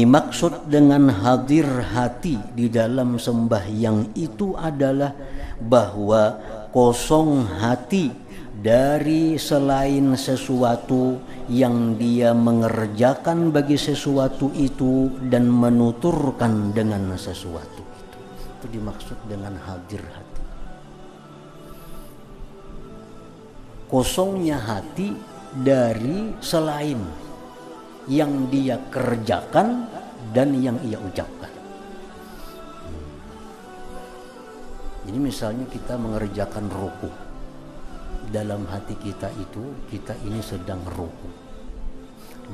dimaksud dengan hadir hati di dalam sembahyang itu adalah bahwa kosong hati dari selain sesuatu yang dia mengerjakan bagi sesuatu itu dan menuturkan dengan sesuatu itu. Itu dimaksud dengan hadir hati. Kosongnya hati dari selain yang dia kerjakan dan yang ia ucapkan. Jadi misalnya kita mengerjakan ruku, dalam hati kita itu kita ini sedang ruku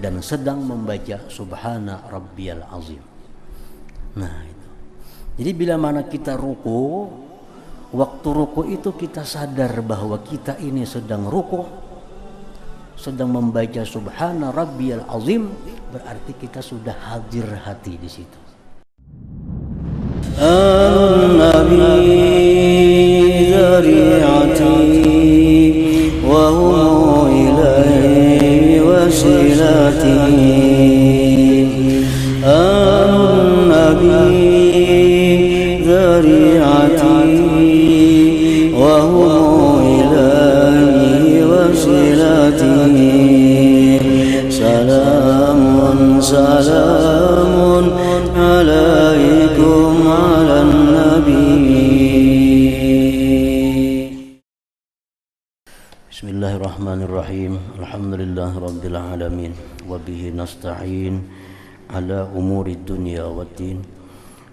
dan sedang membaca subhana rabbiyal azim. Nah itu. Jadi bila mana kita ruku, waktu ruku itu kita sadar bahwa kita ini sedang ruku, sedang membaca subhana rabbiyal azim, berarti kita sudah hadir hati di situ. An-nabi dzari'ati wa huwa ilaihi wasilati. An-nabi dzari'ati wa huwa ilaihi wasilati. Salamun salamun alaikum ala nabi. Bismillahirrahmanirrahim. Alhamdulillah rabbil alamin wa bihi nasta'in ala umuri dunya waddin.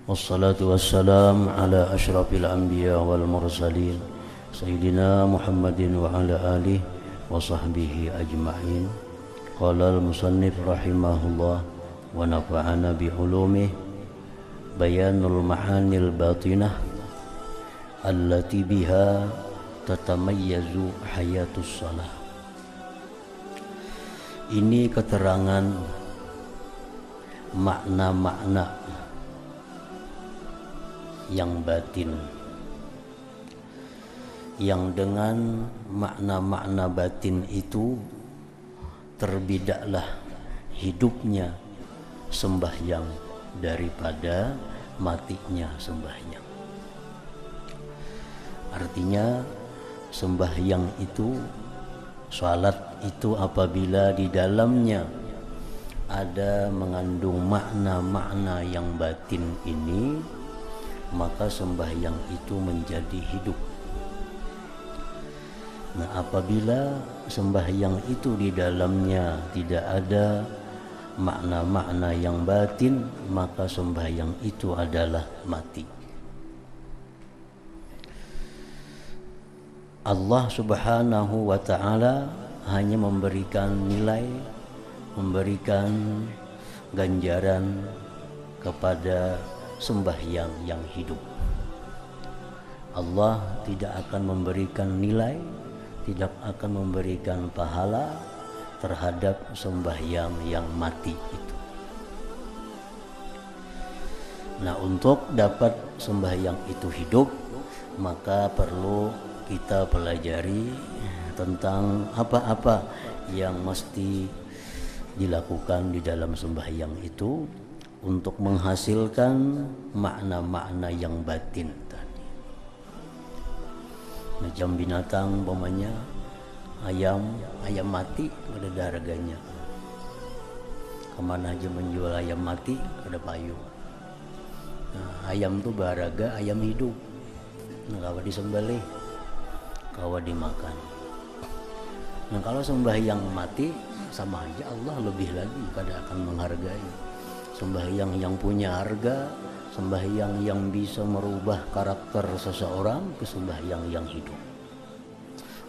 Wassalatu wassalam ala asyrafil anbiya wal mursalin sayyidina Muhammadin wa ala alihi wa sahbihi ajma'in. Qala al-musannif rahimahullah wa nafa'ana bi ulumih bayanul ma'anil batinah allati biha tatamayyazu hayatus salah. Ini keterangan makna-makna yang batin, yang dengan makna-makna batin itu terbidaklah hidupnya sembahyang daripada matinya sembahyang. Artinya sembahyang itu, salat itu apabila di dalamnya ada mengandung makna-makna yang batin ini, maka sembahyang itu menjadi hidup. Nah, apabila sembahyang itu di dalamnya tidak ada makna-makna yang batin, maka sembahyang itu adalah mati. Allah Subhanahu wa ta'ala hanya memberikan nilai, memberikan ganjaran kepada sembahyang yang hidup. Allah tidak akan memberikan nilai, tidak akan memberikan pahala terhadap sembahyang yang mati itu. Nah, untuk dapat sembahyang itu hidup, maka perlu kita pelajari tentang apa-apa yang mesti dilakukan di dalam sembahyang itu untuk menghasilkan makna-makna yang batin tadi. Macam binatang umpamanya ayam mati ada harganya. Kemana aja menjual ayam mati ada payung. Nah, ayam tuh berharga, ayam hidup. Nah, kalau disembelih, kalau dimakan. Nah, kalau sembahyang mati sama aja, Allah lebih lagi pada akan menghargai. Sembahyang yang punya harga, sembahyang yang bisa merubah karakter seseorang ke sembahyang yang hidup.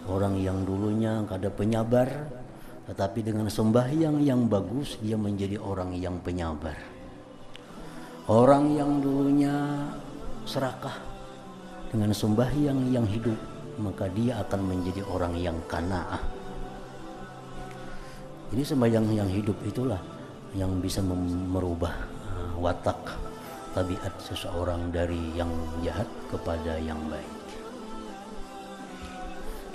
Orang yang dulunya kada penyabar, tetapi dengan sembahyang yang bagus dia menjadi orang yang penyabar. Orang yang dulunya serakah, dengan sembahyang yang hidup, maka dia akan menjadi orang yang qanaah. Jadi sembahyang yang hidup itulah yang bisa merubah watak tabiat seseorang dari yang jahat kepada yang baik.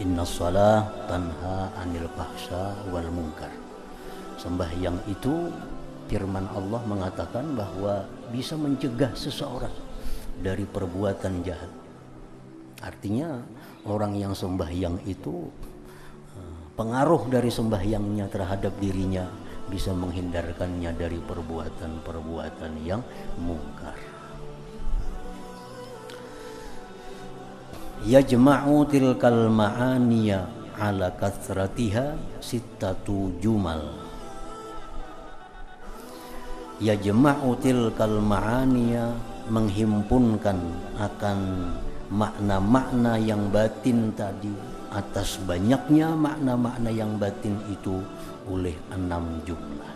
Inna shalah tanha anil fahsya wal munkar. Sembahyang itu firman Allah mengatakan bahwa bisa mencegah seseorang dari perbuatan jahat. Artinya orang yang sembahyang itu pengaruh dari sembahyangnya terhadap dirinya bisa menghindarkannya dari perbuatan-perbuatan yang mungkar. Yajma'u tilkal ma'aniya ala kathratiha sittatu jumal. Yajma'u tilkal ma'aniya, menghimpunkan akan makna-makna yang batin tadi, atas banyaknya makna-makna yang batin itu oleh 6 jumlah.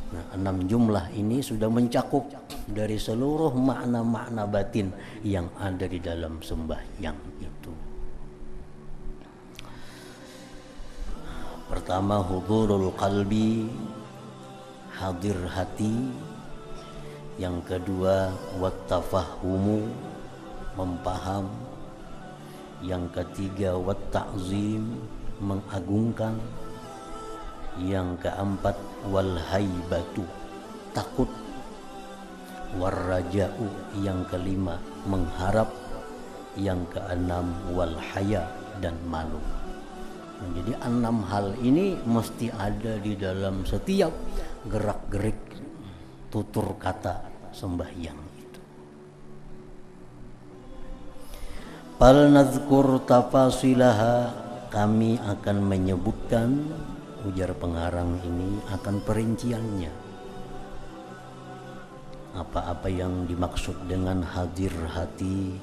Nah, 6 jumlah ini sudah mencakup dari seluruh makna-makna batin yang ada di dalam sembahyang itu. Pertama, hudurul qalbi, hadir hati. Yang kedua, wattafahumu, mempaham. Yang ketiga, watta'zim, mengagungkan. Yang keempat, wal haibatu, takut. Warraja'u, yang kelima, mengharap. Yang keenam, wal haya, dan malu. Nah, jadi 6 hal ini mesti ada di dalam setiap gerak-gerik tutur kata sembahyang itu. Fal nazkur tafasilaha, kami akan menyebutkan, ujar pengarang ini, akan perinciannya. Apa-apa yang dimaksud dengan hadir hati,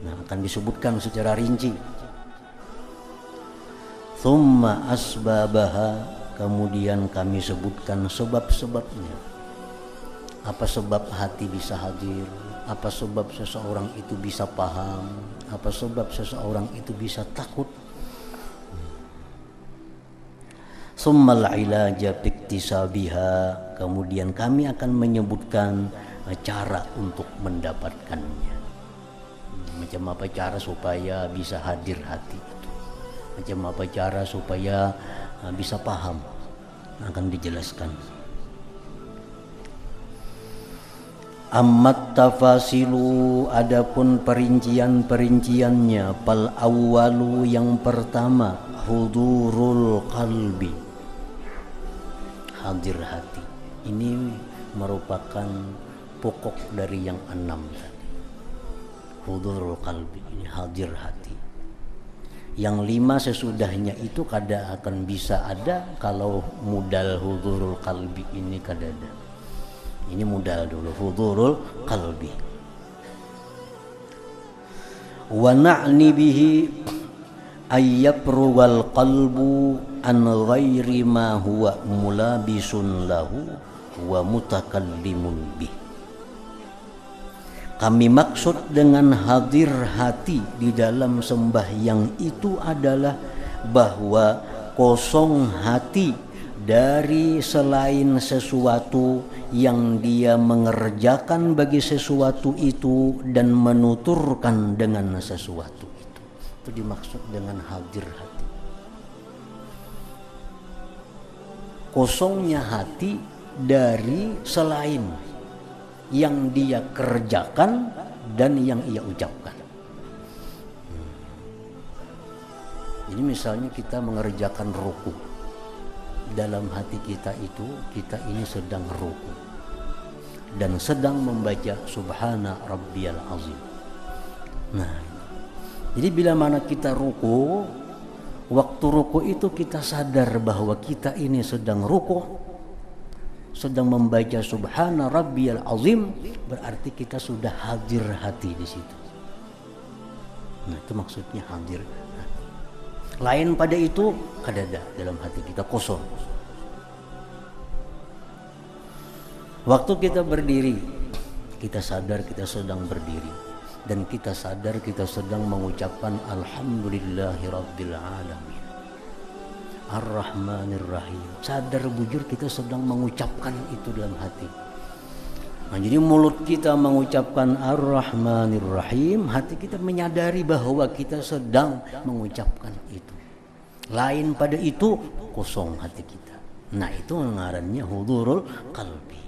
nah akan disebutkan secara rinci. Tsumma asbabaha, kemudian kami sebutkan sebab-sebabnya. Apa sebab hati bisa hadir? Apa sebab seseorang itu bisa paham? Apa sebab seseorang itu bisa takut? Tsummal ilaja biktisabiha, kemudian kami akan menyebutkan cara untuk mendapatkannya. Macam apa cara supaya bisa hadir hati itu? Macam apa cara supaya bisa paham? Akan dijelaskan. Ammat tafasilu, adapun perincian-perinciannya, fal awwalu, yang pertama, hudurul qalbi, hadir hati. Ini merupakan pokok dari yang 6 tadi. Hudurul qalbi, ini hadir hati. Yang 5 sesudahnya itu kada akan bisa ada kalau mudal hudurul qalbi ini kada ada. Ini mudal dulu, hudurul qalbi. Wa na'ni bihi ayyabruwal qalbu an ghairi ma huwa mulabisun lahu wa mutakallimun bih. Kami maksud dengan hadir hati di dalam sembahyang itu adalah bahwa kosong hati dari selain sesuatu yang dia mengerjakan bagi sesuatu itu dan menuturkan dengan sesuatu itu. Itu dimaksud dengan hadir hati. Kosongnya hati dari selain yang dia kerjakan dan yang ia ucapkan. Jadi misalnya kita mengerjakan ruku, dalam hati kita itu kita ini sedang ruku dan sedang membaca subhana rabbiyal azim. Nah, jadi bila mana kita ruku, waktu ruku itu kita sadar bahwa kita ini sedang ruku, sedang membaca subhana rabbiyal azim, berarti kita sudah hadir hati di situ. Nah, itu maksudnya hadir hati. Lain pada itu kadada dalam hati kita, kosong. Waktu kita berdiri, kita sadar kita sedang berdiri, dan kita sadar kita sedang mengucapkan alhamdulillahirabbil alamin, ar-rahmanir rahim. Sadar bujur kita sedang mengucapkan itu dalam hati. Nah, jadi mulut kita mengucapkan ar-rahmanir rahim, hati kita menyadari bahwa kita sedang mengucapkan itu. Lain pada itu, kosong hati kita. Nah itu ngarannya hudurul qalbi.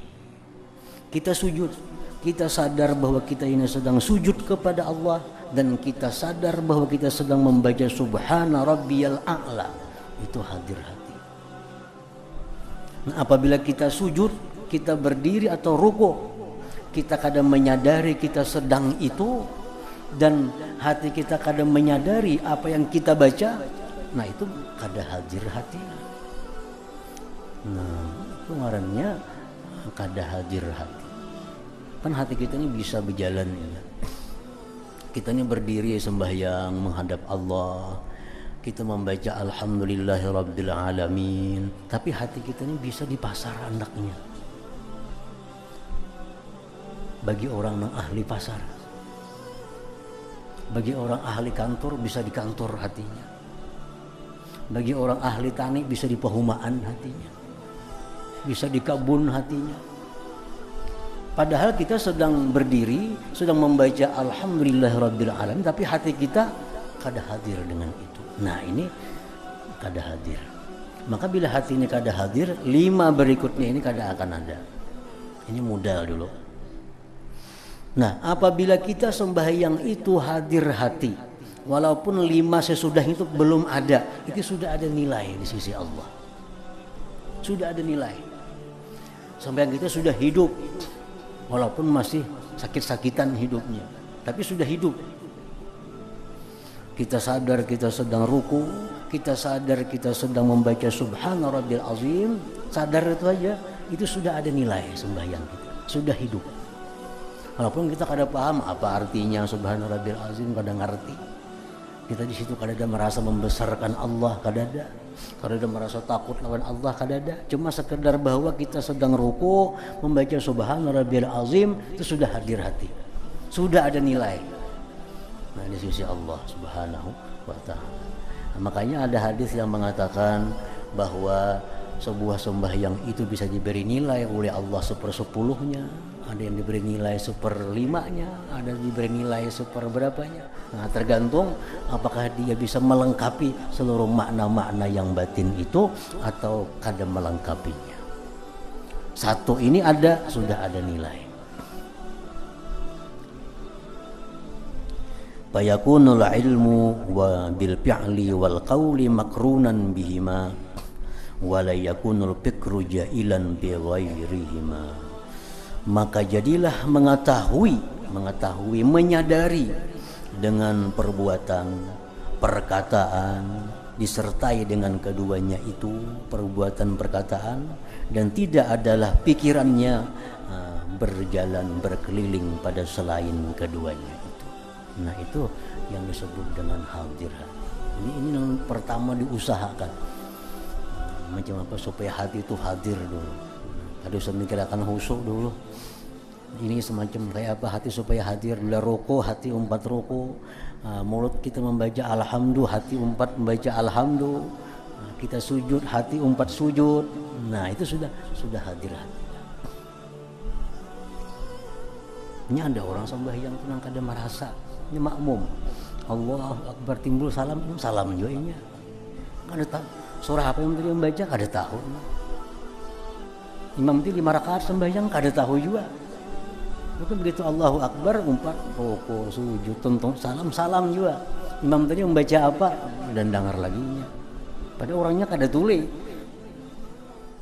Kita sujud, kita sadar bahwa kita ini sedang sujud kepada Allah, dan kita sadar bahwa kita sedang membaca subhana rabbiyal a'la. Itu hadir hati. Nah, apabila kita sujud, kita berdiri atau ruku, kita kadang menyadari kita sedang itu, dan hati kita kadang menyadari apa yang kita baca. Nah itu kada hadir hati. Nah itu ngarannya kada hadir hati. Kan hati kita ini bisa berjalan ya. Kita ini berdiri sembahyang menghadap Allah, kita membaca alhamdulillahirabbil alamin, tapi hati kita ini bisa di pasar andaknya. Bagi orang yang ahli pasar, bagi orang ahli kantor bisa di kantor hatinya, bagi orang ahli tani bisa di perumahan hatinya, bisa di kebun hatinya. Padahal kita sedang berdiri, sedang membaca alhamdulillahirabbil alamin, tapi hati kita kada hadir dengan itu. Nah ini kada hadir. Maka bila hati ini kada hadir, 5 berikutnya ini kada akan ada. Ini modal dulu. Nah apabila kita sembahyang itu hadir hati, walaupun 5 sesudah itu belum ada, itu sudah ada nilai di sisi Allah. Sudah ada nilai. Sembahyang kita sudah hidup, walaupun masih sakit-sakitan hidupnya, tapi sudah hidup. Kita sadar kita sedang ruku, kita sadar kita sedang membaca subhana rabbil azim, sadar itu aja, itu sudah ada nilai sembahyang kita, sudah hidup. Walaupun kita kada paham apa artinya subhana rabbil azim, kada ngerti. Kita di situ kada ada merasa membesarkan Allah, kada ada. Kada ada merasa takut lawan Allah, kada ada. Cuma sekedar bahwa kita sedang ruku membaca subhana rabbil azim, itu sudah hadir hati, sudah ada nilai. Nah di sisi Allah subhanahu wa ta'ala. Nah, makanya ada hadis yang mengatakan bahwa sebuah sembahyang itu bisa diberi nilai oleh Allah 1/10-nya, ada yang diberi nilai 1/5-nya, ada yang diberi nilai 1/berapanya. Nah tergantung apakah dia bisa melengkapi seluruh makna-makna yang batin itu atau kada melengkapinya. Satu ini ada, sudah ada nilai. Fayakunul ilmu wa bil fi'li wal qawli makrunan bihima wa la yakunul fikru ja'ilan bi ghairihima. Maka jadilah mengetahui, menyadari dengan perbuatan, perkataan, disertai dengan keduanya itu, perbuatan, perkataan, dan tidak adalah pikirannya berjalan berkeliling pada selain keduanya itu. Nah itu yang disebut dengan hadir hati. Ini yang pertama diusahakan. Macam apa supaya hati itu hadir dulu. Ada usah mikirkan khusyuk dulu. Ini semacam kayak apa hati supaya hadir. Bila roko hati umpat roko, mulut kita membaca alhamdulillah, hati umpat membaca alhamdulillah. Kita sujud, hati umpat sujud. Nah itu sudah hadir hati. Ini ada orang sembahyang pun kada merasa, ini makmum. Allahu Akbar timbul salam juga ini. Kada tahu surah apa yang tadi membaca, kada tahu. Imam itu 5 rakaat sembahyang kada tahu juga. Mungkin begitu Allahu Akbar umpat rukuk sujud tonton salam juga. Imam tadi membaca apa dan dengar laginya. Pada orangnya kada tuli.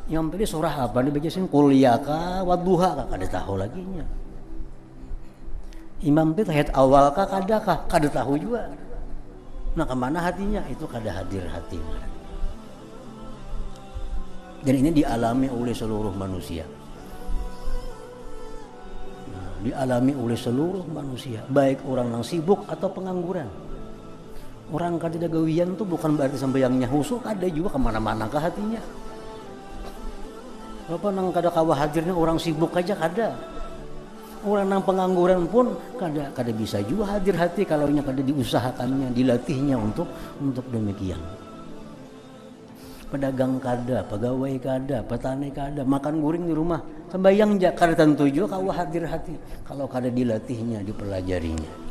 Imam tadi surah apa dibaca sin qul ya ka wadduha kada tahu laginya. Imam itu ayat awal kah kada tahu juga. Nah kemana hatinya itu kada hadir hati. Dan ini dialami oleh seluruh manusia. Nah, dialami oleh seluruh manusia, baik orang yang sibuk atau pengangguran. Orang kada gawian tuh bukan berarti sembahyangnya khusyuk, ada juga kemana-mana ke hatinya. Apa nang kada kawa hadirnya orang sibuk aja kada. Orang nang pengangguran pun kada bisa juga hadir hati kalau nya kada diusahakannya, dilatihnya untuk demikian. Pedagang kada, pegawai kada, petani kada, makan guring di rumah, sembahyang ja kada tentu juga kawa hadir hati kalau kada dilatihnya, dipelajarinya.